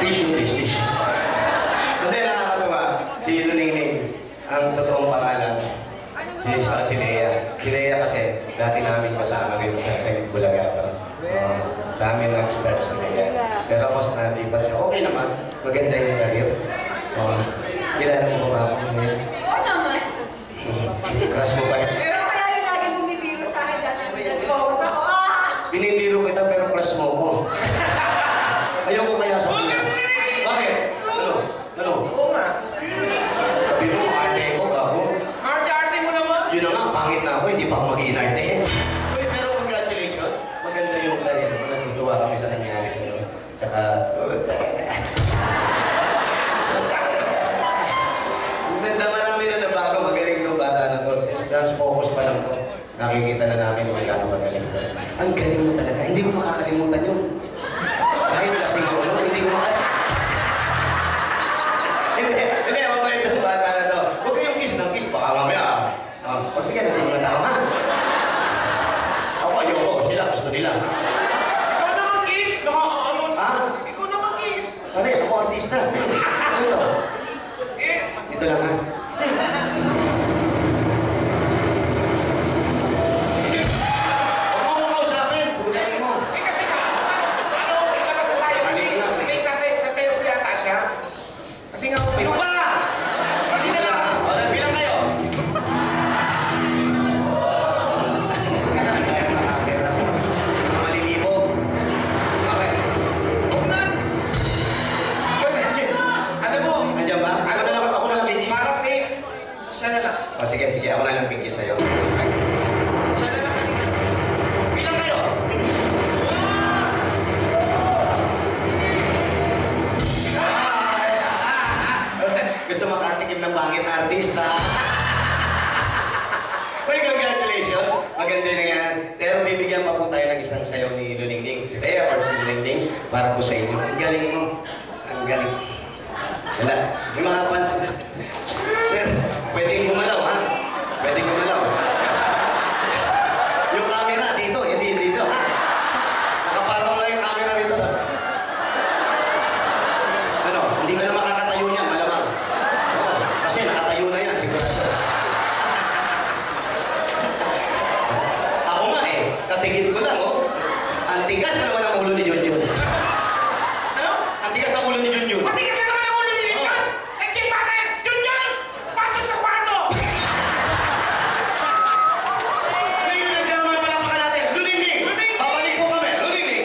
Tissue, please, tissue. Hindi, nakakatawa. Si Luningning, ang totoong pangalan, si Lea. Si Lea kasi, dati namin kasama rin sa Bulagato. Sa amin nag-start si Lea. Pero ako sa natipat siya, okay naman. Maganda yung career. Kilala mo ba ako ngayon? Oo naman. Crush mo ba yun? Pero kaya rin laging bumibiro sa akin dahil nag-focus ako. Binibiro kita pero crush mo ko. Ayoko kaya sa kanya. Bakit? Ano? Oo nga. Sabi mo, arte ko, gago. Arte mo naman. Yun na nga, pangit na ako, hindi pa ako mag-iinarte. Uy, pero congratulations. Maganda yung career mo. Natutuwa kami sa nangyari sa'yo. Tsaka, naman namin na nabago, magaling itong bata na to. Dance focus pa lang to. Nakikita na namin kung gaano magaling to. Ang galing mo talaga. Hindi ko makakalimutan yun. Kahit lasing ako, no? Hindi ko makakalimutan. Hindi, mabait ang bata na to. Huwag kayong kiss ng kiss. Baka mamaya. Pagbigyan natin mga tao, ha? Ako, ayoko. Sila, gusto nila. Ikaw naman kiss. Ha? Ikaw naman kiss. Pare, ako artista. Ano to? Dito lang, ha? Huwag mo akong kausapin. Punayin mo. Kasi ka, labas na tayo. May sasayaw yata siya. Kasi nga, Sino ba? Hindi na lang. O, bilang kayo. Nakapera ko. Malilibo. Okay. huwag na. Ano mo? Andiyan ba? Ako na lang kikis. Para safe. Siya na lang. O, sige. Ako na lang kikis sa'yo. Siya na lang. Bilang kayo. Gusto makatikim ng pangit na artista. Uy, congratulations. Maganda na yan. Pero bibigyan pa po tayo ng isang sayaw ni Luningning. Si Lea or si Luningning para po sa inyo. Ang galing mo. Ang galing. Wala. Si mga fans. Sir, pwedeng gumalaw, ha? Pwedeng gumalaw. Yung camera dito, hindi dito, ha? Nakapatong lang yung camera rito. Ano? Hindi ka na makakatayo niya, malamang. Oo, kasi nakatayo na yan, sigurado. Ako nga eh, katigit ko lang, oh. Ang tigas na naman ang ulo ni Junjun. Ano? Ang tigas ang ulo ni Junjun. Matigas na naman ang ulo ni Junjun! Nag-chipate! Junjun! Pasok sa kwarto! Ngayon na naman palapakan natin. Luningning! Babalik po kami. Luningning!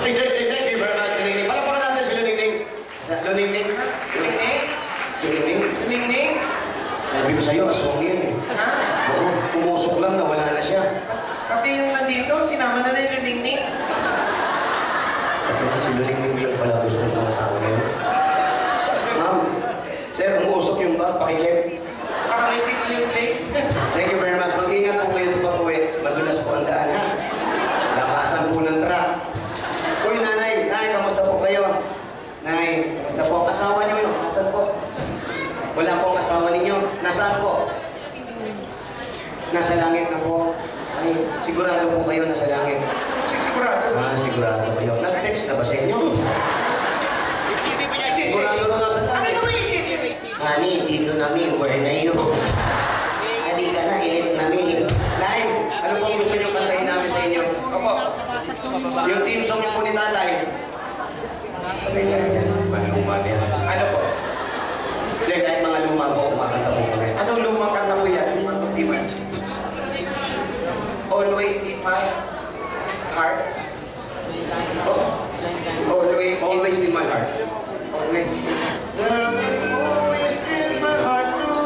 Thank you very much, Luningning. Palapakan natin si Luningning. Luningning. Luningning? Luningning. Luningning? Sabi ko sa'yo, aswang yan eh. Ha? Oo, pumusok lang, nawala na siya. Pati yung nandito, sinama na yung Luningning. Tapos si Luningning lang pala gusto ng mga tao na yun. Ma'am, sir, umuusok yung bag, pakikip. Baka may sizzling plate. Thank you very much. Mag-ingat po kayo sa pag-uwi. Madulas po ang daan, ha? Labasan po ng truck. Uy, nanay, kamusta po kayo? Nay, kamusta po? Asawa niyo yun? Nasaan po? Wala po ang asawa ninyo. Nasaan po? Nasa langit na po. Ay, sigurado po kayo nasa langit. Sigurado. Sigurado kayo. Nag-text na ba sa inyo? Sigurado na nasa Ano langit. naman yung Honey, dito namin. Where na yun? Halika na, init namin. Nay, ano po gusto nyo kantahin namin sa inyo? Opo. Yung team song po ni Tatay. Okay na yan. Maluma na yan. Ano po? Hindi, kahit mga luma po, kumakanta po kami. Anong lumang kanta po yan? Di ba? Always in my heart. Oh. Always in Always in my heart. Always. Always in my heart to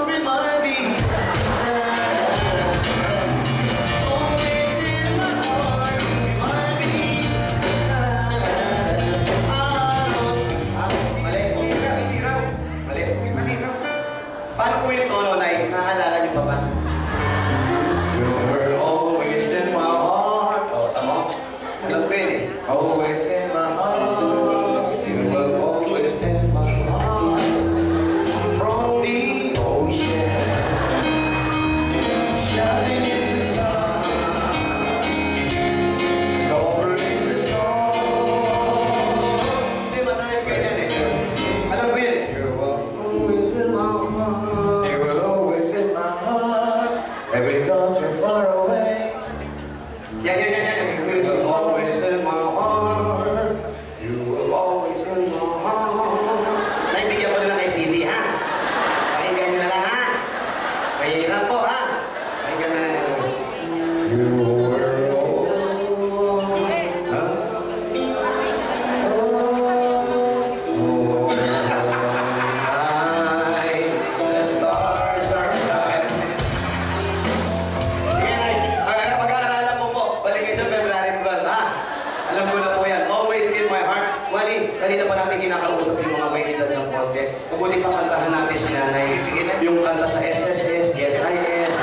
kinakausap yung mga may edad ng konti. Mabuti pa kantahan natin si nanay. Yung kanta sa SSS, SIS.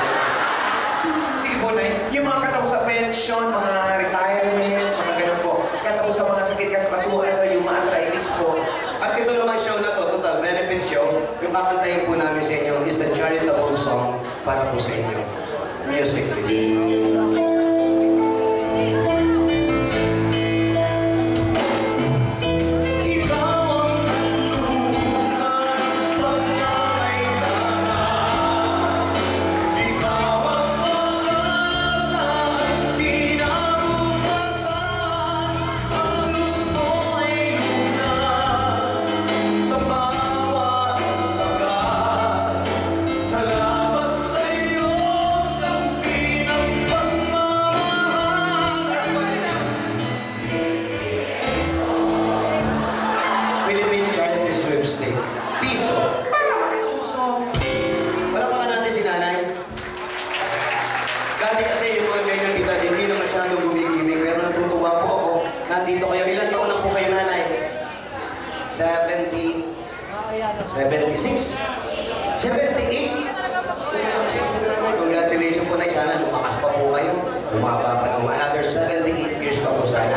Sige po, Nay. Yung mga kanta po sa pension, mga retirement, mga ganun po. Kanta po sa mga sakit kasukasuhan o yung mga arthritis po. At ito naman show na to, total benefit show, yung kakantahin po namin sa inyo is a charitable song para po sa inyo. Music, please. Philippine Charity Sweepstake. Piso. Para makisuso. Wala pa natin si nanay. Dati kasi yung mga ganyan edad, hindi na masyadong gumigimik. Pero natutuwa po ako. Nandito kayo. Ilan taon na po kayo, nanay? 70. 76. 78. Congratulations po, Nay. Sana lumakas pa po kayo. Umaba pa ng another 78 years pa po sana.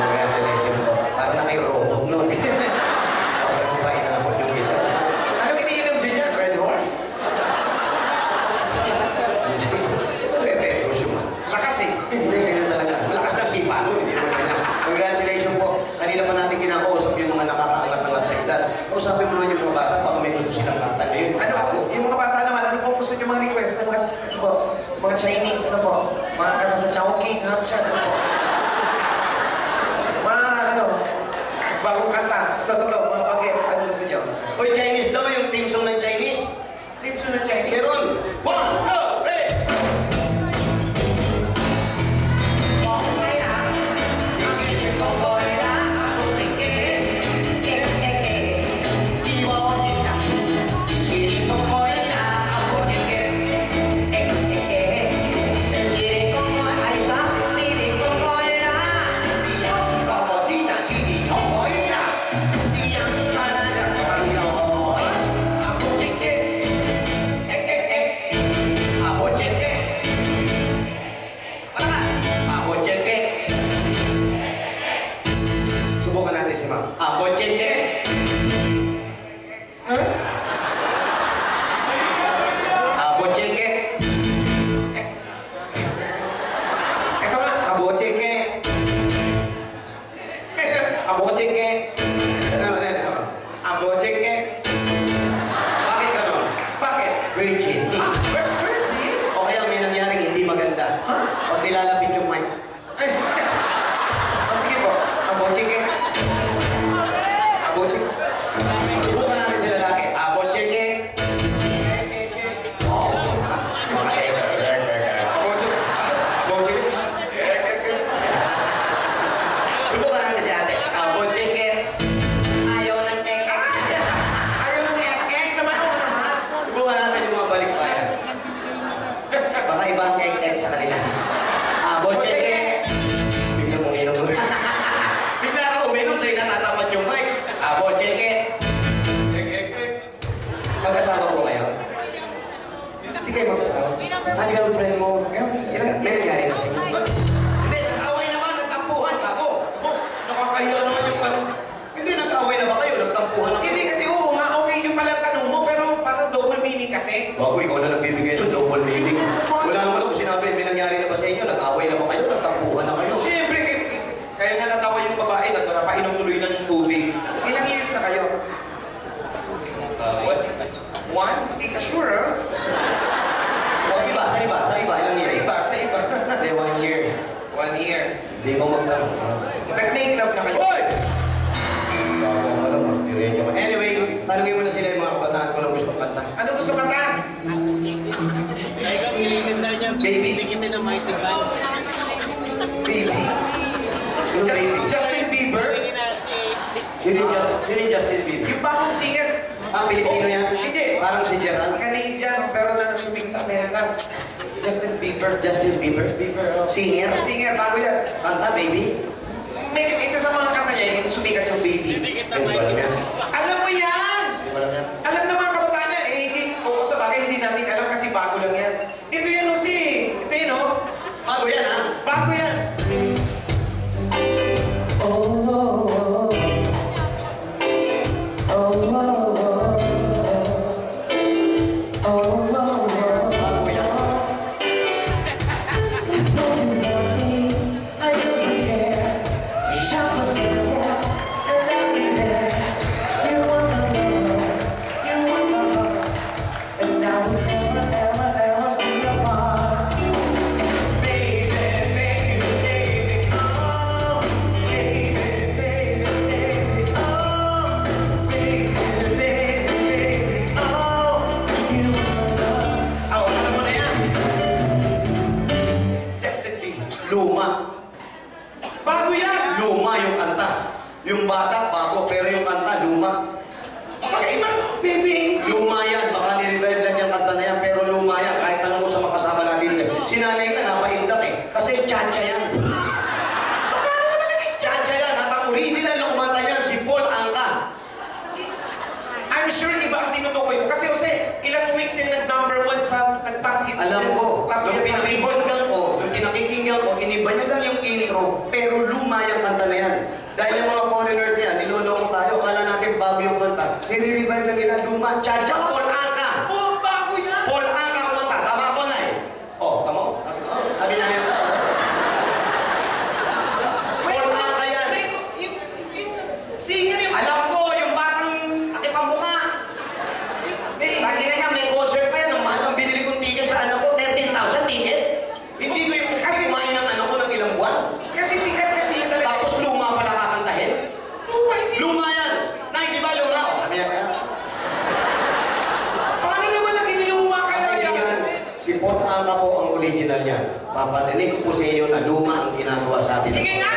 Congratulations po. Para na kayo robot noon. Okay po pa inabot yung kita. Anong iniinom dyan yan? Red Horse? Retro man. Lakas eh. Hindi, ganyan talaga. Malakas na sipa, no? Hindi naman ganyan. Congratulations po. Kanina pa natin kinakausap yung mga nakakaangat-angat sa edad. Kausapin mo naman yung mga bata, baka may gusto silang kanta ngayon. Ano, yung mga bata naman, ano po gusto nyo mga request? Ano po? Mga Chinese, ano po? Mga kanta sa Chowking, Hapchan, ano po? Mga ano, bagong kanta, totoo, mga bagets, ano gusto nyo? Uy, Chinese daw, yung team song ng Chinese. Team Sun ng Chinese. Meron. 1, 2, 3. Subukan natin si Ma'am. Bochete. Huh? Bochete. Ito nga, abocheke. Abocheke. Abocheke. Bakit gano'n? Bakit? Virgin. Virgin? O kaya may nangyaring hindi maganda. Ha? Pag nilalapit yung mic. Sige po, abocheke. Abocheke. Subukan natin si lalaki. Bochete. Abocheke. Subukan natin si ate. Bochete. Ayaw ng keke. Ayaw na niya. Kek naman ako naman. Subukan natin yung mga balikbayan. Baka ibang keke sa kanila. Bochete. Bigla mong inom. Bigla ka uminom sa'yo natatapat yung mic. Bochete. Magkasama po kayo? Hindi kayo magkasama? Ang girlfriend mo? May nangyari na sa inyo? Hindi, nag-away naman, nagtampuhan ba ako? Nakakahiya naman yung tanong. Hindi, nag-away na ba kayo? Nagtampuhan na Hindi kasi oo nga, okay yung pala tanong mo, pero parang double meaning kasi. Bago, ikaw na nagbibigay ito, double meaning. Wala naman ako sinabi, may nangyari na ba sa inyo? Nag-away na ba kayo? Nagtampuhan na kayo? Siyempre, kaya nga natawa yung babae, napainom tuloy ng tubig. Ilang years na kayo? What? One? Hindi ka sure, ha? Sa iba, ilang Sa year? iba, sa iba. Hindi, 1 year. 1 year. Hindi ko magtanong. Nag-make love na kayo. Hoy! Bago ka lang, diretso ka. Anyway, tanungin mo na sila yung mga kabataan ko na gustong kanta. Ano gusto kanta? Baby? Bigyan ng mighty band. Baby? Yung baby. Justin Bieber? Sino yung Justin Bieber? Yung bagong singer? Pilipino yan? Hindi. Parang si Gerald. Canadian, pero na sumikat sa Amerika. Justin Bieber. Justin Bieber? Bieber, oh. Singer? Singer, bago yan. Kanta, baby? may isa sa mga kanta niya, yung sumikat yung baby. Hindi ko alam yan. Alam mo yan! Hindi ko alam yan. Alam na mga kabataan niya, eh, hindi, oo, sa bagay, hindi natin alam kasi bago lang yan. Ito yan, o si, ito yun, o. Bago yan, ha? Bago yan. Oh, oh, oh. Oh, oh, oh. Oh, oh, oh. Bago yan. Luma. Bago yan! Luma yung kanta. Yung bata, bago. Pero yung kanta, luma. Magkaiba, baby. Luma yan. Baka nirevive lang yung kanta na yan. Pero luma yan. Kahit tanong mo sa makasama natin. Si nanay ka, napaindak eh. Kasi tsatsya yan. Paano naman naging Tsatsya yan. At ang original na kumanta yan, si Paul Anka. I'm sure iba ang tinutukoy ko. Kasi Jose, ilang weeks yung nag-number 1 sa nag-top hit. Alam ko, Top nung hit na Billboard. pinakikinggan ko, iniba niya lang yung intro, pero luma yung kanta na yan. Dahil yung mga foreigner niya, niloloko tayo, kala natin bago yung kanta. Nire-revive na nila, luma, tsatsya, Paul Anka. Oh, bago yan! Paul Anka kumanta, tama ko na eh. Oh, tama? Sabi na niya. Paul Anka yan. Singer yung... Alam ko, yung batang nakipambuka. Lagi na nga, may concert pa yan. Ang mahal ang binili kong ticket sa anak ko, 13,000 ticket. Hindi ko yung kasi kumain ng anak ko ng ilang buwan. Kasi sikat kasi yun talaga. Tapos luma pala kakantahin. Luma, hindi. Luma yan! Nay, di ba luma? O, sabi niya kaya. Paano naman naging luma kaya yan? Yan, si Paul Anka po ang original niya. Papaninig ko sa inyo na luma ang ginagawa sa atin. Sige nga!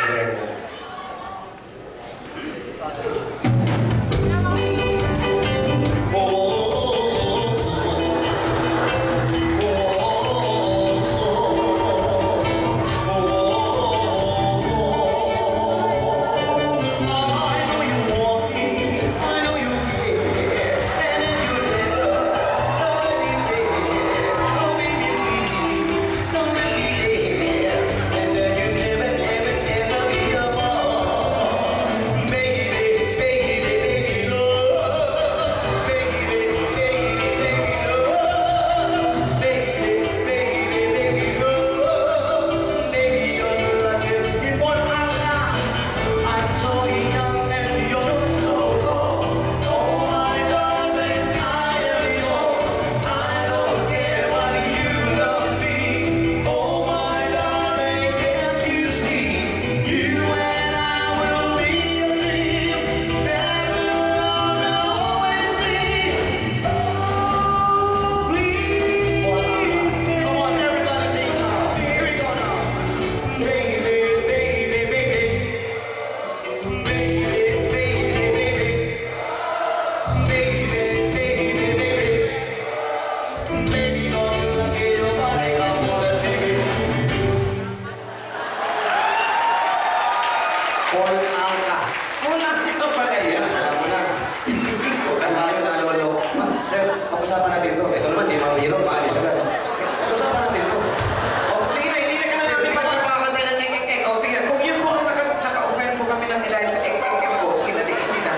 Paul Anka. Wala ka pala yan. Alam mo na. Ang tayo nalolo. Sir, pag-usapan natin to. Ito naman, di mamiro, paalis agad. Pag-usapan natin to. O, sige na, hindi na ka na namin Pagpapakantay ng ek-ek-ek. O, sige na, kung yun po ang naka-offend po kami ng ilan sa ek-ek po, sige na, hindi na.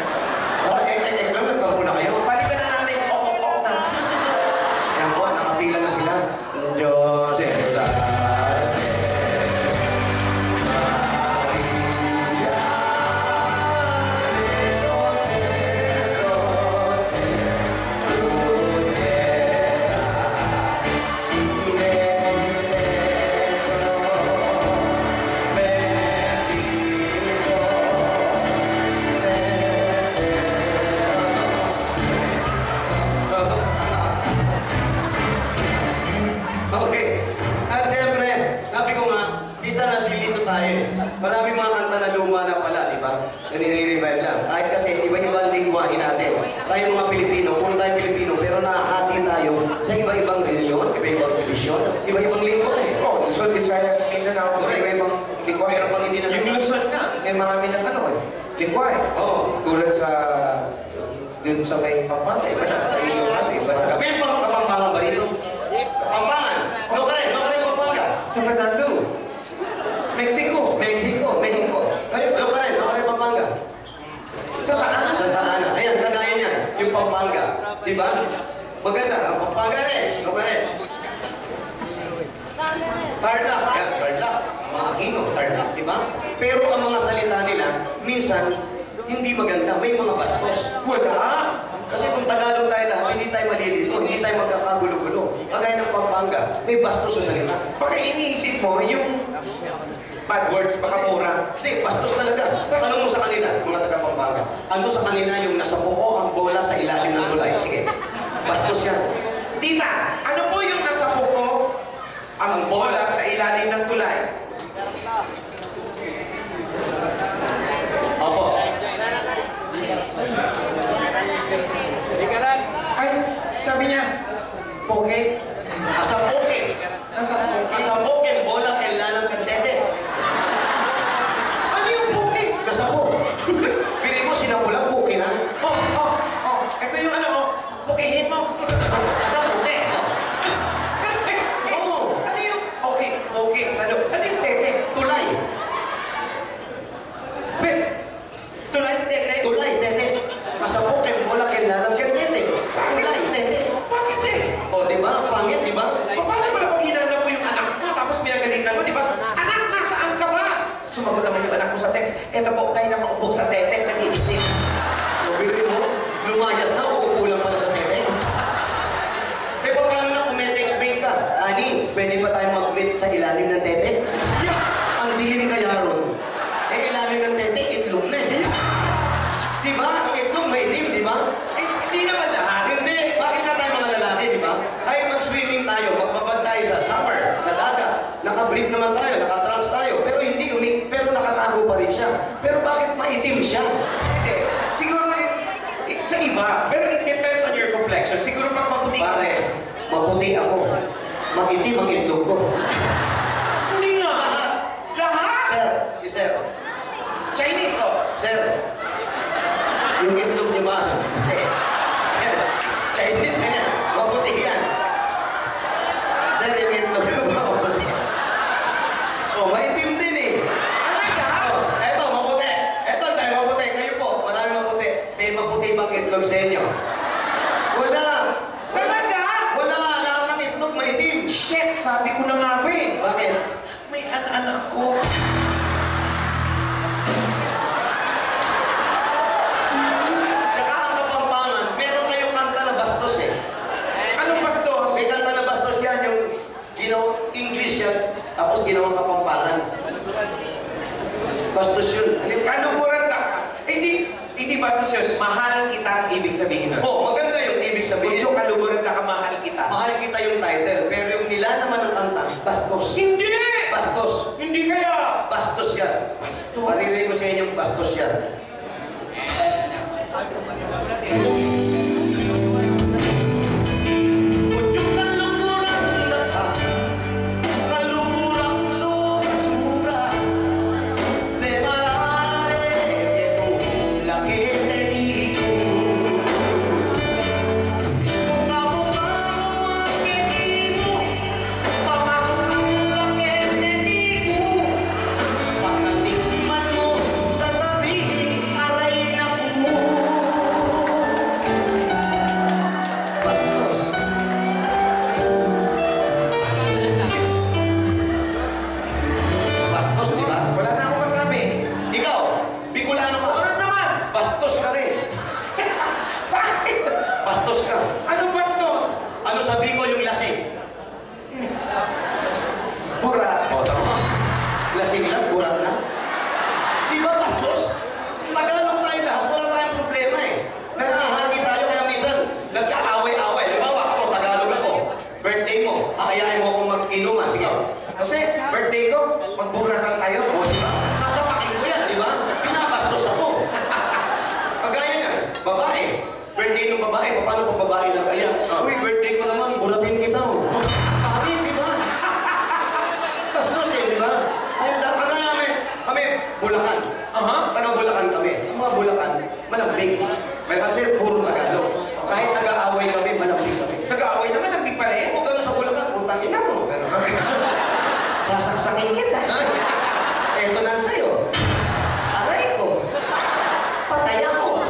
Para ek-ek-ek lang, nagkampo na kayo. Balikan na natin, ok na. Yan po, nakapila na sila. Diyos, Okay. At siyempre, sabi ko nga, isa nandilito tayo eh. Marami mga kanta na luma na pala, di ba? Na nire-revive lang. Kahit kasi iba-ibang lingwahe natin. Tayo mga Pilipino, kung tayo Pilipino, pero nakahati tayo sa iba-ibang reliyon, iba-ibang division, iba-ibang lingwahe. Oh, Luzon, Visayas, Mindanao, Correct. iba-ibang lingwahe. Pero pag hindi na Yung Luzon nga, may marami ng ano eh. Lingwa eh. Oo. Tulad sa... Dun sa may Pampanga, iba na sa iyo natin. Iba na. May Kapampangan ba rito? Kapampangan! No ka rin Pampanga! Sa Fernando. Mexico. Mexico. Kayo, no ka rin Pampanga. Sa Taana. Santa Ana. Ayan, kagaya niya. Yung Pampanga. Di ba? Maganda. Ang Pampanga rin. No ka rin. Tarlac. Yan, Tarlac. Mga Aquino, Tarlac. Di ba? Pero ang mga salita nila, minsan, hindi maganda. May mga bastos. Wala. Kasi kung Tagalog tayo lahat, hindi tayo malilito. Hindi tayo magkakagulo-gulo. Kagaya ng Pampanga, may bastos sa salita. Baka iniisip mo yung bad words, baka mura. Hindi, bastos talaga. Tanong mo sa kanila, mga taga-Pampanga. Ano sa kanila yung nasa buko ang bola sa ilalim ng tulay? Sige. Bastos yan. Tita, ano po yung nasa puko ang bola sa ilalim ng tulay? Opo. Ay, sabi niya, poke. Asa poke. Nasa poke. Asa poke, bola kailangan kantete. Ano yung poke? Nasa po. Pili mo, sinapulang poke na. Ito yung ano, pokehin mo. Asa poke. Oo. Ano yung poke, salo? Ano yung tete? Tulay. Tulay, tete. Tulay, tete. Asa poke, bola kailangan kantete. Tulay, tete. Bakit tete? O, di ba? Pangit, di ba? Paano pala pag hinanap mo yung anak mo, tapos pinagalitan mo, di ba? Anak, nasaan ka ba? Sumagot naman yung anak mo sa text. Eto po, kayo nakaupo sa tete, nag-iisip. Sabihin mo, lumayas na, uupo lang pala sa tete. Eh, paano na kung may text mate ka? Ani, pwede ba tayo mag-meet sa ilalim ng tete? Ang dilim kaya ron. Eh, ilalim ng tete, itlog na eh. Di ba? Ang itlog may itim, di ba? Eh, hindi naman lahat. Hindi, bakit nga tayo mga lalaki, di ba? Kahit mag-swimming tayo, magbabad tayo sa summer, sa dagat, naka-brief naman tayo, naka-trunks tayo, pero hindi pero nakatago pa rin siya. Pero bakit maitim siya? Hindi. Siguro, sa iba. Pero it depends on your complexion. Siguro pag maputi ka. Pare, maputi ako. Makitim ang itlog ko. Hindi nga. Lahat. Lahat? Sir, si Sir. Chinese, oh. Sir, yung itlog niyo ba? Chinese na yan. Maputi yan. Sir, yung itlog niyo ba? Maputi. Oh, maitim din eh. Ano ka? Oh, eto, maputi. Eto, tayo maputi. Kayo po, marami maputi. May maputi bang itlog sa inyo? Wala. Talaga? Wala. Lahat ng itlog maitim. Shit, sabi ko na nga ba eh. Bakit? May anak ko. Tsaka ang Kapampangan, meron kayong kanta na bastos eh. Anong bastos? May kanta na bastos yan, yung English yan, tapos ginawang Kapampangan. Bastos yun. Ano yung Kanukuran ka. Hindi bastos yun. Mahal kita ang ibig sabihin nun. Oh, maganda yung ibig sabihin. Kung kaluguran ka, mahal kita. Mahal kita yung title, pero yung nilalaman ng kanta, bastos. Hindi! Bastos. Hindi kaya! Bastos yan. Bastos. Maririnig ko sa inyong bastos yan. Udyok ng lungurang nata, kalungurang sura-sura, de malare que tú, la que te digo. Mukha-mukha mo ang hindi mo, pamakang la que te digo. Pagkatikman mo, sasabihin, aray na po. Bastos. Bastos, di ba? Wala na akong masabi. Ikaw, Bicolano ka. Ano naman? Bastos ka rin. Bakit? Bastos ka. Ano bastos? Ano sa Bicol yung lasing? Pura. O, tama. Lasing lang, burat na. Di ba bastos? Tagalog tayo lahat, wala tayong problema eh. Nakahagi tayo kaya minsan nagkakaaway-away. Halimbawa ako, Tagalog ako. Birthday mo, aayain mo akong mag-inuman. Sige. Kasi, birthday ko, magbura lang tayo. O, di ba? Sasapakin ko yan, di ba? Pinabastos ako. Kagaya niya, babae. Birthday ng babae, paano pag babae na kaya? Uy, birthday ko naman, buratin kita. Oh. Kami, di ba? Bastos eh, di ba? Kaya kami, Bulacan. Aha. Taga Bulacan kami. Ang mga Bulacan, malambing. Kasi puro Tagalog. Kahit nag-aaway kami, malambing kami. Nag-aaway naman, ang big pala eh. Kung gano'n sa Bulacan, utangin na mo. Pero, sasaksakin kita. Eto na sa'yo. Aray ko. Patay ako.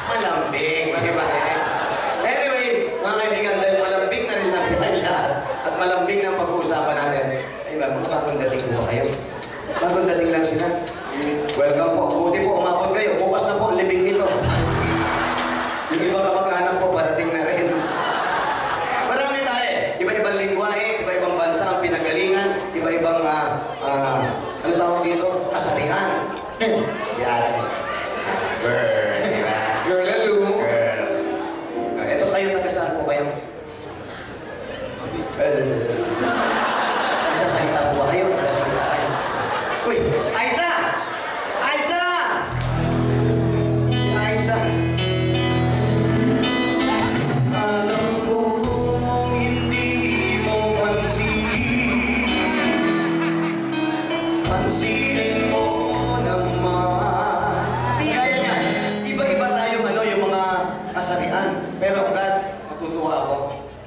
Malambing. Di ba? Anyway, mga kaibigan, dahil malambing na rin natin lahat at malambing na pag-uusapan natin, ay ba, mga bagong dating po ba kayo? Bagong dating lang sila. Welcome po. Buti po, umabot kayo. Bukas na po ang libing nito. Yung ibang kamag-anak po, parating na rin. Marami tayo. Iba-ibang lingwahe, iba-ibang bansa ang pinagalingan, iba-ibang, ano tawag dito? Kasarihan. Yan. Girl, di ba? Girl, hello. Girl. Ito kayo, taga-saan po kayo? Nagsasalita po ba kayo? Nagsasalita kayo? Uy! Aiza! Aiza! Si Aiza. Alam kong hindi mo pansinin mo naman. Kaya niya, iba-iba tayo yung mga kasarian. Pero Brad, natutuwa ako.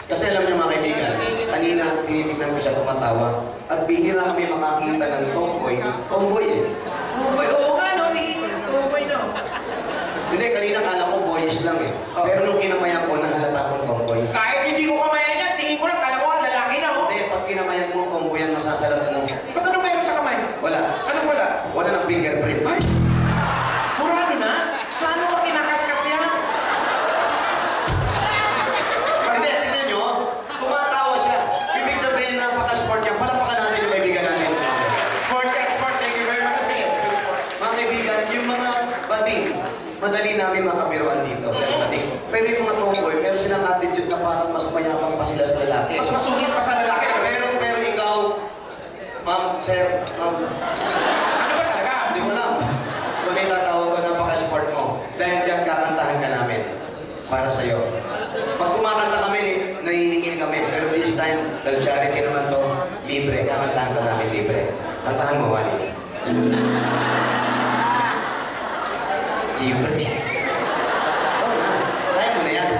Kasi alam niyo mga kaibigan, kanina tinitignan ko siya tumatawa. At bihira kami makakita ng tomboy. Tomboy eh. Tomboy, oo nga no, tingin ko ng tomboy no. Hindi, kanina kala ko boyish lang eh. Pero nung kinamayan ko, nahalata akong tomboy. Kahit hindi ko kamayan yan, tingin ko lang, kala ko ang lalaki na oh. Hindi, pag kinamayan mo, tomboy yan, masasalat mo. Ba't ano meron sa kamay? Wala. Anong wala? Wala ng fingerprint. Ay! Murado na? Saan mo ba kinakaskas yan? Hindi, tignan nyo. Tumatawa siya. Ibig sabihin, napaka-sport niya. Palapakan natin yung kaibigan natin. Sport, thank you very much. Kasi, mga kaibigan, yung mga bading, madali namin makabiruan dito. Pero yung mga tomboy, pero silang attitude na parang mas mayabang pa sila sa lalaki. Mas masungit pa sa lalaki. Pero ikaw, ma'am, sir, ma'am, Ano ba talaga? hindi ko alam. Kung may tatawag ko, napaka-sport mo. Dahil dyan, kakantahan ka namin. Para sa'yo. Pag kumakanta kami, naniningil kami. Pero this time, dahil charity naman to, libre. Kakantahan ka namin libre. Kantahan mo, Wally. Libre. Oo na. Kaya mo na yan.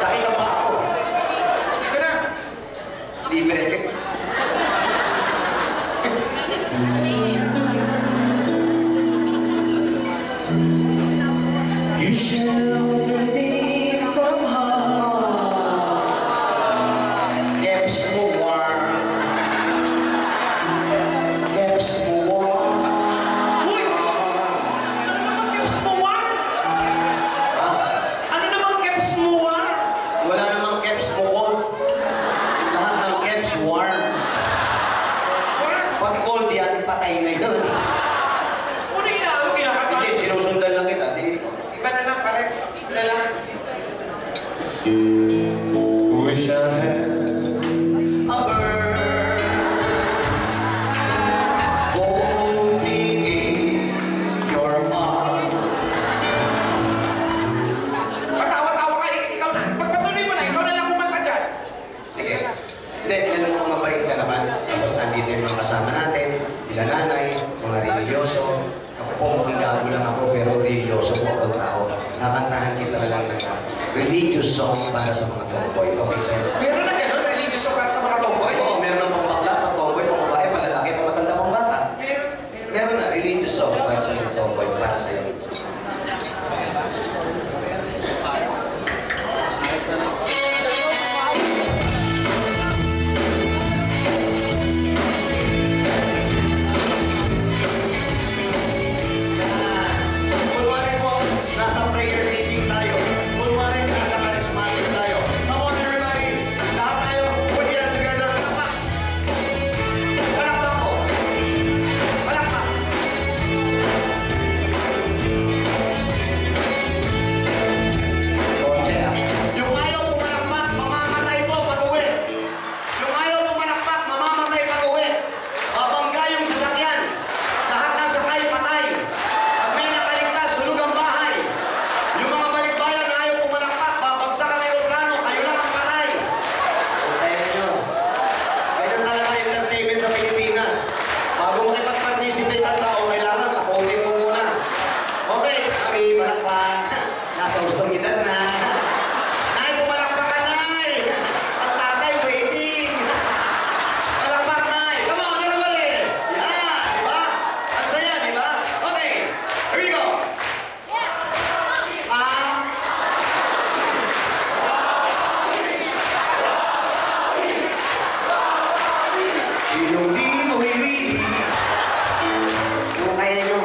Sakit ang pa ako. Ito na. Libre. You shelter me from harm. Keeps me warm. Keeps me warm. Uy! Ano naman keps mo war? Ano naman keps mo war? Wala namang keps mo cold. Lahat ng keps warm. Pag cold yan, patay na yun. Una inaano kinakanta? Hindi, sinusundan lang kita. Di, Iba na lang, pare. Iba na lang. wish I had a bird holding in your arms. Patawa-tawa ka, ikaw na. Pagpatuloy mo na, ikaw na lang kumanta dyan. Sige. Hindi, alam mo, mabait ka naman. Tapos nandito yung mga kasama natin, sila nanay, mga religyoso. Ako po, mukhang gago lang ako, pero religyoso po akong tao. Kakantahan kita na lang ng religious song para sa mga tomboy. Okay, sir? Meron na gano'n, religious song para sa mga tomboy. Oo, meron ng pang-bakla, pang-tomboy, pang-babae, pang-lalaki, pang-matanda, pang-bata. Meron. Meron na religious song para sa mga tomboy, para sa'yo. Kunwari po, nasa prayer meeting tayo. Kunwari, nasa charismatic tayo. Come on, everybody! nasa ustong edad na. Nay, pumalakpak ka, Nay! At tatay, waiting! Palakpak, Nay! Come on, everybody! Yan! Di ba? Ang saya, di ba? Okay, here we go! Ilong-limo, hirili. Kung kaya nyo.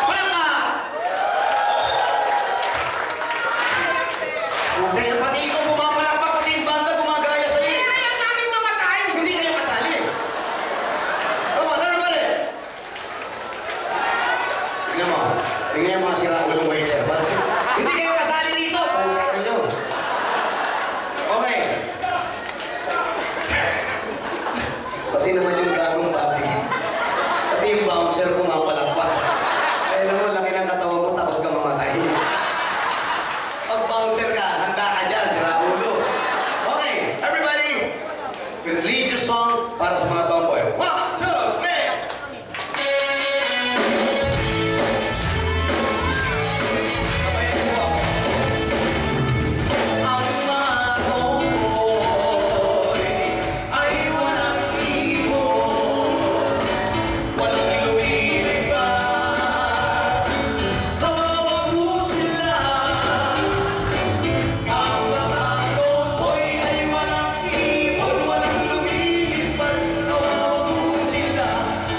Palakpak! Kung kaya pati ikaw pumapalakpak, pati yung banda gumagaya sa'yo. Ayaw namin mamatay! Hindi kayo kasali. Come on, everybody! Tingnan mo. Tingnan yung mga sira-ulong waiter. Hindi kayo kasali rito. Kung kaya nyo. Okay. Pati naman yung gagong pati. Pati yung bouncer pumapalakpak. Ay, alam mo, laki ng katawan mo, takot ka mamatay. Pag bouncer ka, handa ka dyan, sira ulo. Okay, everybody, lead your song para sa mga tomboy. 1, 2, 3! Sabayan mo ako. Ang mga tomboy ay walang ibon, walang lumilipad. Kawawa po sila. Ang mga tomboy ay walang ibon, walang lumilipad. Kawawa po sila.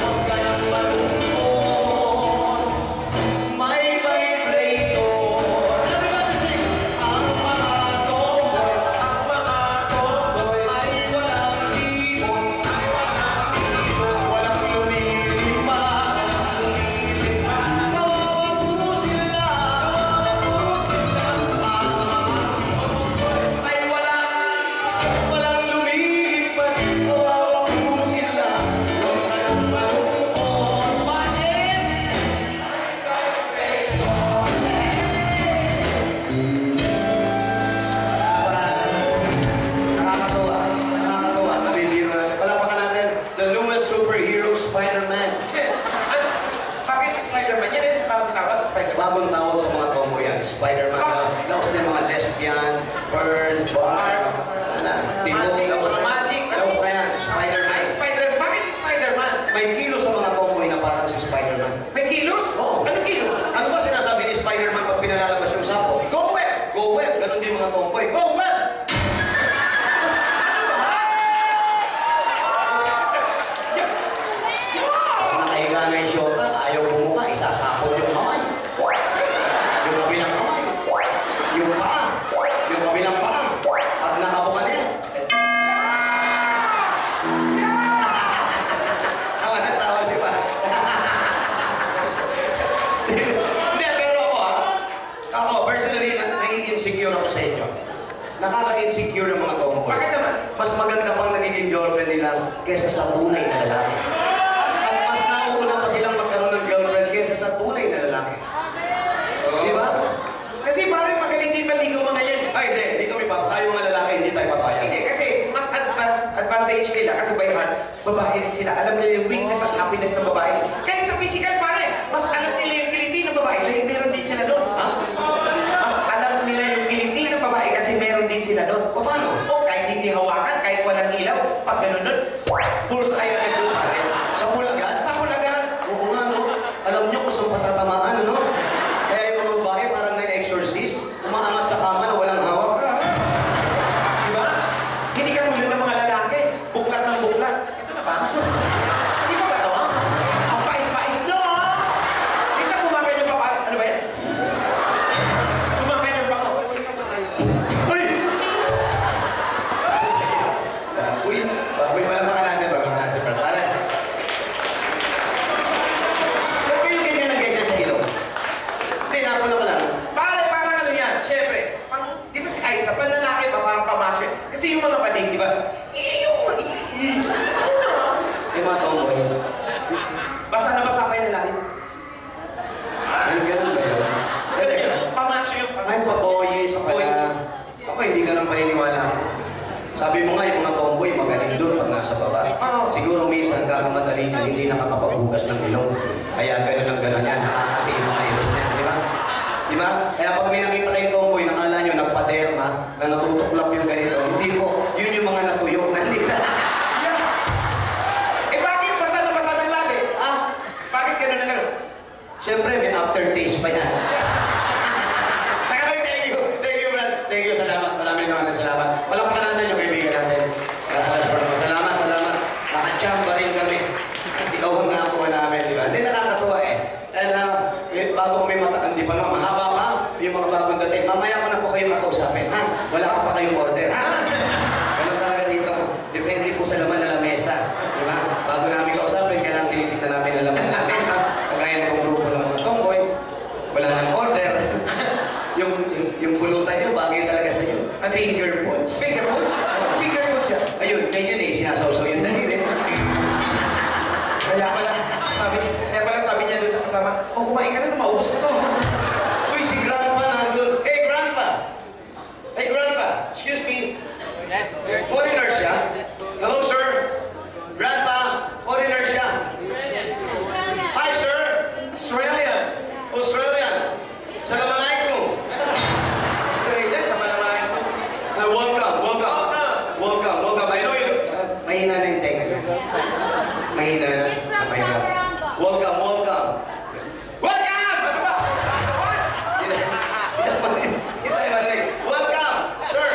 Huwag ka nang malungkot. May vibrator. Everybody sing. Ang mga tomboy ay walang ibon, walang lumilipad. Kawawa po sila. Ay walang lumilipad. Kawawa po sila. Huwag ka nang malungkot. Bakit? Nakakatawa. Nakakatawa. Naliliro natin. Palapakan natin. The newest superhero, Spider-Man. Ano? Bakit Spider-Man? Yan yung bagong tawag, Spider-Man. Bagong tawag sa mga tomboy yan. Spider-Man. Laos na yung mga lesbian, burn, bar, Magic, magic. Laos na yan. Spider-Man. Ay, Spider-Man. Bakit Spider-Man? May kilos sa mga tomboy na parang si Spider-Man. May kilos? Oo. Anong kilos? Ano ba sinasabi ni Spider-Man pag pinalalabas yung sapo? Go web! Go web! Ganon din mga tomboy. Go web! Pag nakahiga na yung syota, ayaw bumuka, isasapot yung kamay. Yung kabilang kamay. Yung paa. Yung kabilang paa. Pag nakabuka na yan. Tawa na tawa, di ba? Hindi, pero ako personally, nai-insecure ako sa inyo. Nakaka-insecure yung mga tomboy. Bakit naman? Mas maganda pang nagiging girlfriend nila kesa sa tunay na lalaki. At mas nauuna pa silang magkaroon ng girlfriend kesa sa tunay na lalaki. Di ba? Kasi parang magaling din maligaw mga yan. Ay, hindi. Hindi kami tayo mga lalaki, hindi tayo papayag. Hindi, kasi mas advantage nila kasi by heart, babae rin sila. Alam nila yung weakness at happiness ng babae. Kahit sa physical pare, mas alam nila yung kiliti ng babae dahil meron din sila doon. Ha? Mas alam nila yung kiliti ng babae kasi meron din sila doon. O paano? O kahit hindi hawakan, kahit walang ilaw, pag ganun doon, pulse ayaw na doon pare. Sa bulagan? Sa Bulacan, Oo nga, no? Alam nyo kung saan patatamaan, no? Kaya yung mga babae parang na-exorcist, umaangat sa kama na walang hawak. di ba? Hindi ka tulad ng mga lalaki, buklat ng buklat. Ito na ba? Di ba ba ito? Ang pait-pait, no? Isa kumakan yung papa. Ano ba yan? Kumakan yung papa. Uy! Uy, wala pa ka natin ba? Mga super pare. Ba't kayo ganyan na ganyan sa ilong? Hindi, napuno ko lang. Pare, parang ano yan? Siyempre, di ba si Aiza, pag lalaki pa, parang pamacho. Kasi yung mga panig, di ba? Yung mga tomboy. Basa na basa pa yung lalaki. Ay, ganun ba yun? Ganun yun. Pamacho yung Ay, pa-boys, pala. Ako, hindi ka nang paniniwala. Sabi mo nga, yung mga tomboy, magaling doon pag nasa baba. Oo. Siguro minsan kakamadali na hindi nakakapaghugas ng ilong. Kaya ganun ang ganun yan, nakakatino ang ilong niya, di ba? ba? Kaya pag may nakita kayong tomboy, nakala nyo nagpaderma, na natutuklap yung ganito. Hindi po, yun yung mga natuyok. Nandito. Eh bakit basa na basa ng labi? Ah, Bakit gano'n na gano'n? siyempre may aftertaste pa yan. Saka lang, thank you. Thank you, Brad. Thank you, salamat. Maraming salamat. Palakpakan natin yung kaibigan natin. Salamat, salamat. Nakachamba rin kami. Ikaw ang nakakuha namin, di ba? Hindi nakakatuwa eh. Bago kami hindi pa naman, mahaba pa yung mga bagong dating. Mamaya ko na po kayo makausapin, ha? Wala pa kayong order, ha? Ganun talaga dito. Depende po sa laman ng lamesa. Di ba? Bago namin kausapin, kailangan tinitignan namin ang laman ng lamesa. Kagaya ng grupo ng mga tomboy, wala nang order. yung pulutan nyo, bagay talaga sa inyo. Finger foods. Finger foods? Finger foods yan. Ayun, ganyan eh, sinasawsaw yung daliri. Kaya pala sabi niya doon sa kasama, oh, kumain ka na, maubos na to. Uy, si Grandpa nandun. Hey, Grandpa! Hey, Grandpa! Excuse me. Foreigner siya? Hello, sir? Grandpa, foreigner siya. Hi, sir! Australian. Australian. Assalamualaikum. Australian, sa Malamalay. Welcome. I know you. Mahina na yung tenga niya. Mahina na. Mahina. Welcome. Ano ba? Welcome, sir.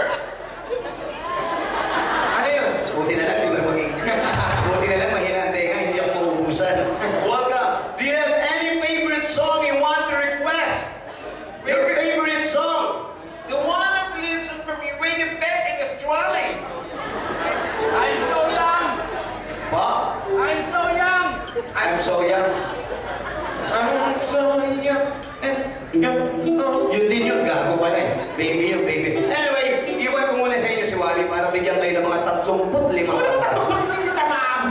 Ano yun? Buti na lang, di ba maging buti na lang, mahina ang tenga, hindi ako mauubusan. Welcome. Do you have any favorite song you want to request? Your favorite song? The one that we listen from your radio back in Australia. I'm so young! Pa? I'm so young! I'm so young. I'm so young and young. Yun din yun, gago pala eh. Baby yun, baby. Anyway, iwan ko muna sa inyo si Wally para bigyan kayo ng mga 35 kanta. Bakit hindi ka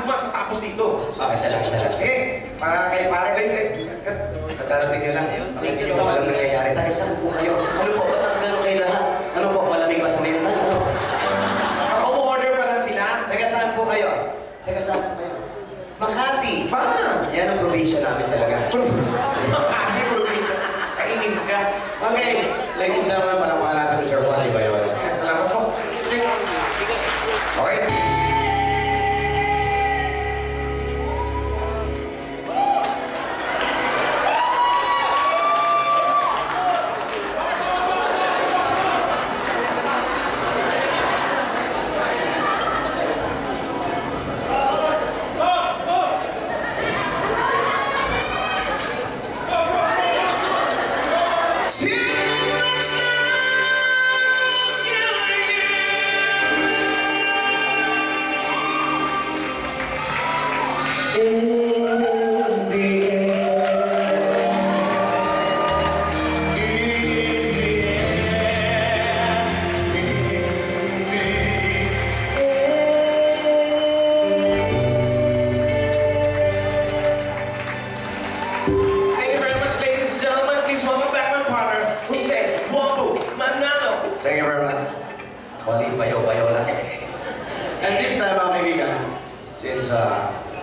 matatapos dito? Isa lang. Sige, para kay Darating nyo lang. Hindi nyo alam nangyayari. Tayo, saan po kayo? Ano po? Ba't ang gano'n kayo lahat? Ano po? Malamig ba sa mental? Ano? Ako-order pa lang sila. Taga saan po kayo? Makati. Pa! Yan ang probinsya namin talaga. Makati, probinsya. Kainis ka. Okay. Ladies and gentlemen, palakpakan natin Mr. Wally Bayola. Salamat po. Okay. Thank you very much. Wally Bayola. And this time, mga kaibigan, since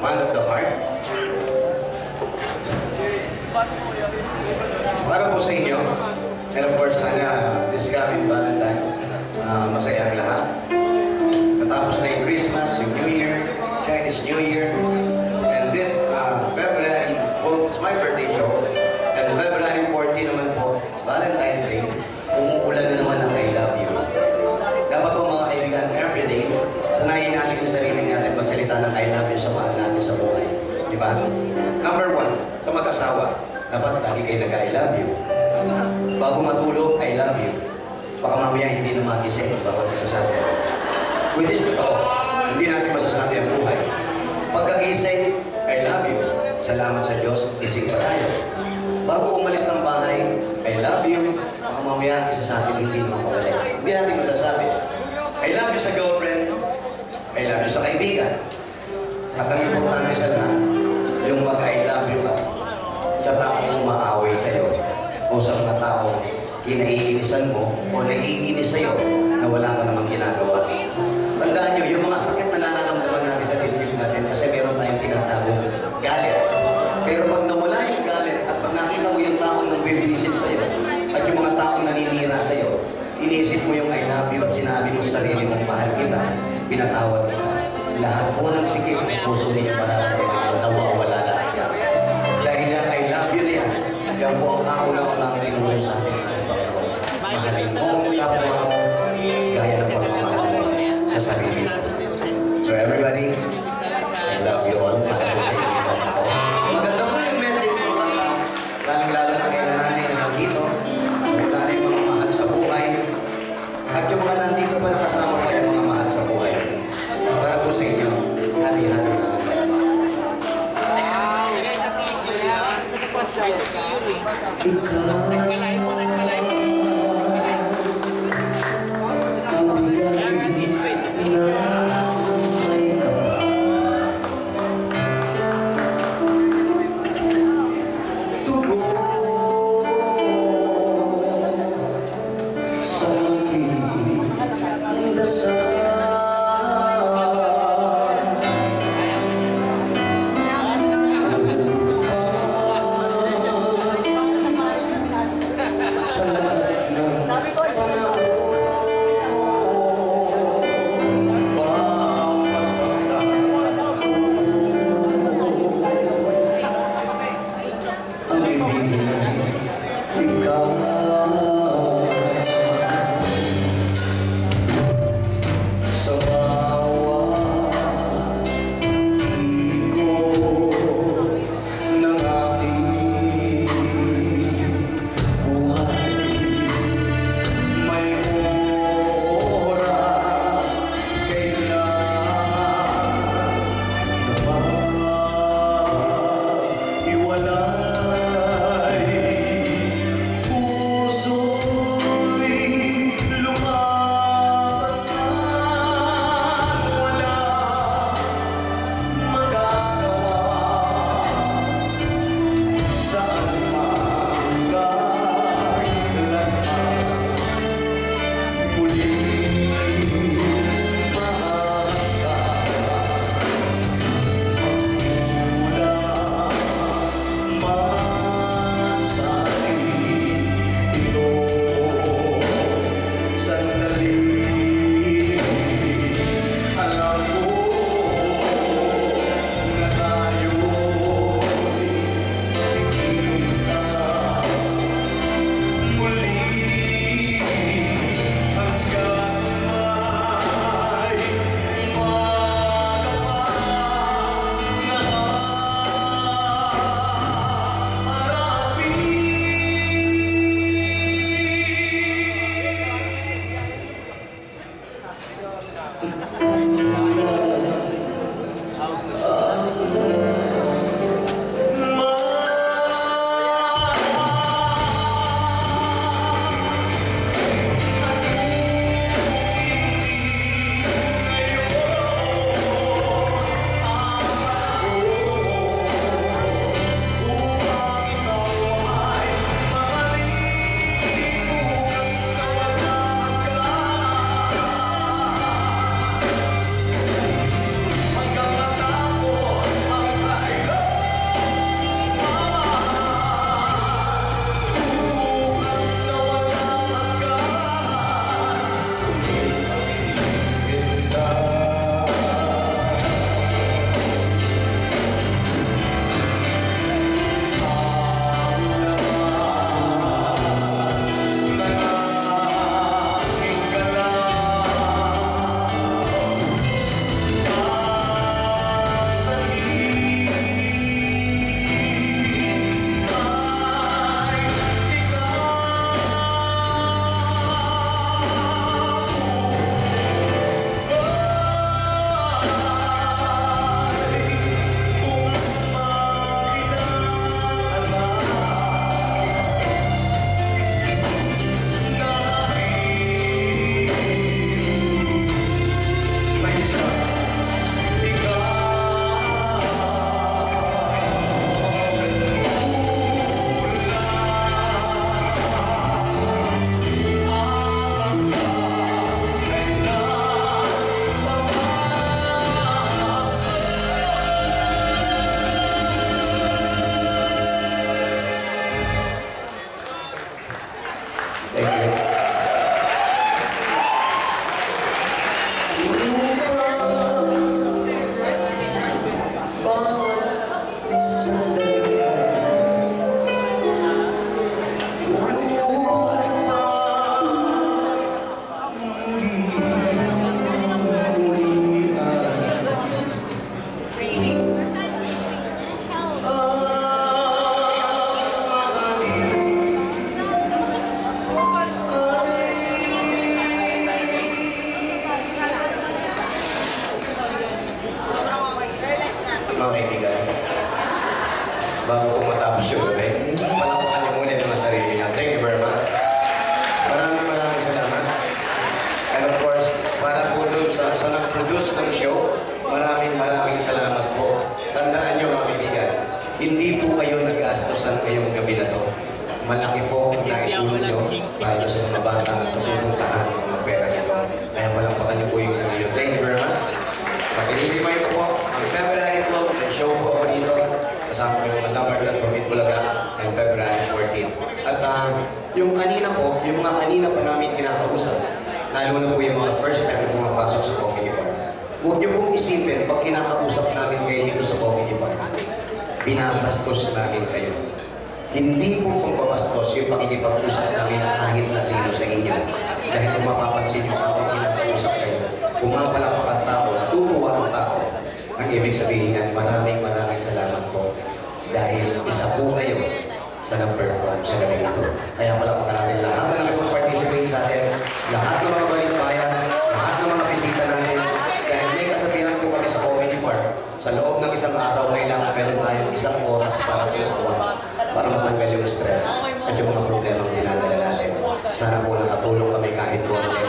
man of the heart, para po sa inyo, and of course, sana this coming Valentine, masaya ang lahat. Natapos na yung Christmas, yung New Year, Chinese New Year, and this February, well, it's my birthday show, and February 14 naman po, it's Valentine's Day, umuulan na naman ang I love you. Dapat po mga kaibigan, everyday, sanayin natin yung sarili natin magsalita ng I love you sa mahal natin sa buhay. Di ba? Number 1, sa mag-asawa, dapat lagi kayo nag-I love you. Bago matulog, I love you. Baka mamaya hindi na magising bawat isa sa atin. Which is totoo. Hindi natin masasabi ang buhay. Pagkagising, I love you. Salamat sa Diyos, gising pa tayo. Bago umalis ng bahay, I love you. Baka mamaya isa sa atin hindi naman pawalay. Hindi natin masasabi. I love you sa girlfriend. I love you sa kaibigan. At ang importante sa lahat, yung mag-I love you ka sa taong umaaway sa'yo o sa mga taong kinaiinisan mo o naiinis sa'yo na wala ka namang ginagawa. Tandaan nyo, yung mga sakit na nararamdaman natin sa dibdib natin kasi meron tayong tinatagong galit. Pero pag nawala yung galit at pag nakita mo yung taong nang bibisit sa'yo at sarili mong mahal kita, pinatawad kita. Lahat po ng sikip ng puso ninyo mararamdaman nyo, nawawala lahat yan. Dahil yan, I love you na yan. Yan po ang kauna-unang tinulong sa ating Panginoon. Mahalin mo ang kapwa mo, gaya ng pagmamahal mo sa sarili mo. So everybody, I love you all. Mahal ko sa inyo ako. Maganda po yung message ng kanta. Lalong-lalo na kay nanay na nandito. Wala na yung mga mahal sa buhay. At yung mga nandito pa nakasama pa yung mga mahal sa buhay. Para po sa inyo, happy-happy na lang tayo. kung naitulong nyo para sa mga bata at sa pupuntahan ng mga pera nito. Kaya palampakan niyo po yung sarili. Thank you very much. Pag-i-remind ko po, ang February 12, may show po ako dito. Kasama ko yung mga number at Pamit Bulaga and February 14. At yung kanina po, yung mga kanina pa namin kinakausap, lalo na po yung mga first time na pumapasok sa comedy bar. Huwag niyo pong isipin, pag kinakausap namin kayo dito sa comedy bar, binabastos namin kayo. Hindi po pagpapastos yung pakikipag-usap namin na kahit na sino sa inyo. Dahil kung mapapansin nyo kapag kinakausap kayo, pumapalakpak ang tao, natutuwa ang tao. Ang ibig sabihin niyan, maraming salamat po. Dahil isa po kayo sa nag-perform sa gabi ito. Kaya palapakan natin lahat na nakipag-participate sa atin, lahat ng mga balikbayan, lahat ng mga bisita natin. Dahil may kasabihan po kami sa comedy bar, sa loob ng isang araw, kailangan meron tayong isang oras para tumawa, para matanggal yung stress at yung mga problemang dinadala natin. Sana po nakatulong kami kahit konti.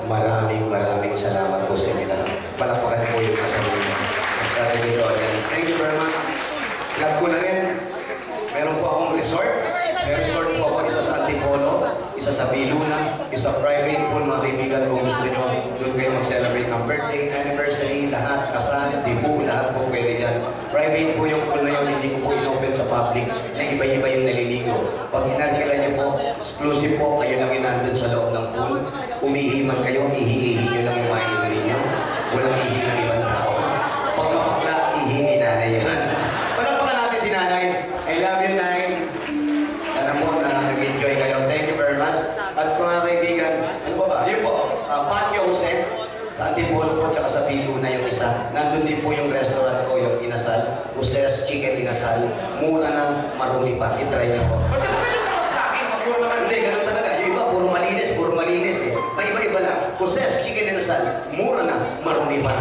Maraming salamat po sa inyo lahat. Palapakan po yung kasabihan sa ating audience. Thank you very much. Alam ko na rin, meron po akong resort. May resort po ako, isa sa Antipolo, isa sa Biluna, isa private pool, mga kaibigan, kung gusto nyo, doon kayo mag-celebrate ng birthday, anniversary, lahat, kasal, dibu, lahat po pwede dyan. Private po yung pool na yun, hindi ko po in-open sa public, na iba-iba yung naliligo. Pag inarkila nyo po, exclusive po, kayo lang yung nandun sa loob ng pool. Umihiman kayo, ihi-ihi nyo lang yung mainom ninyo. Walang ihi ng ibang tao. Pag mapakla, ihi ni nanay yan. Palapakan natin si nanay. I love you, nanay. Sana po na nag-enjoy kayo. Thank you very much. At mga kaibigan, ano ba ba? Yun po, Patio Jose, sa Antipolo po, tsaka sa Biluna yung isa. Nandun din po yung restaurant ko, yung Inasal. Jose's Chicken Inasal. Mura ng marumi pa. I-try niyo po. Ba't naman ganun ka mag-laki? Magpuro naman. Hindi, ganun talaga. Yung iba, puro malinis eh. May iba-iba lang. Jose's Chicken Inasal. Mura na, marumi pa.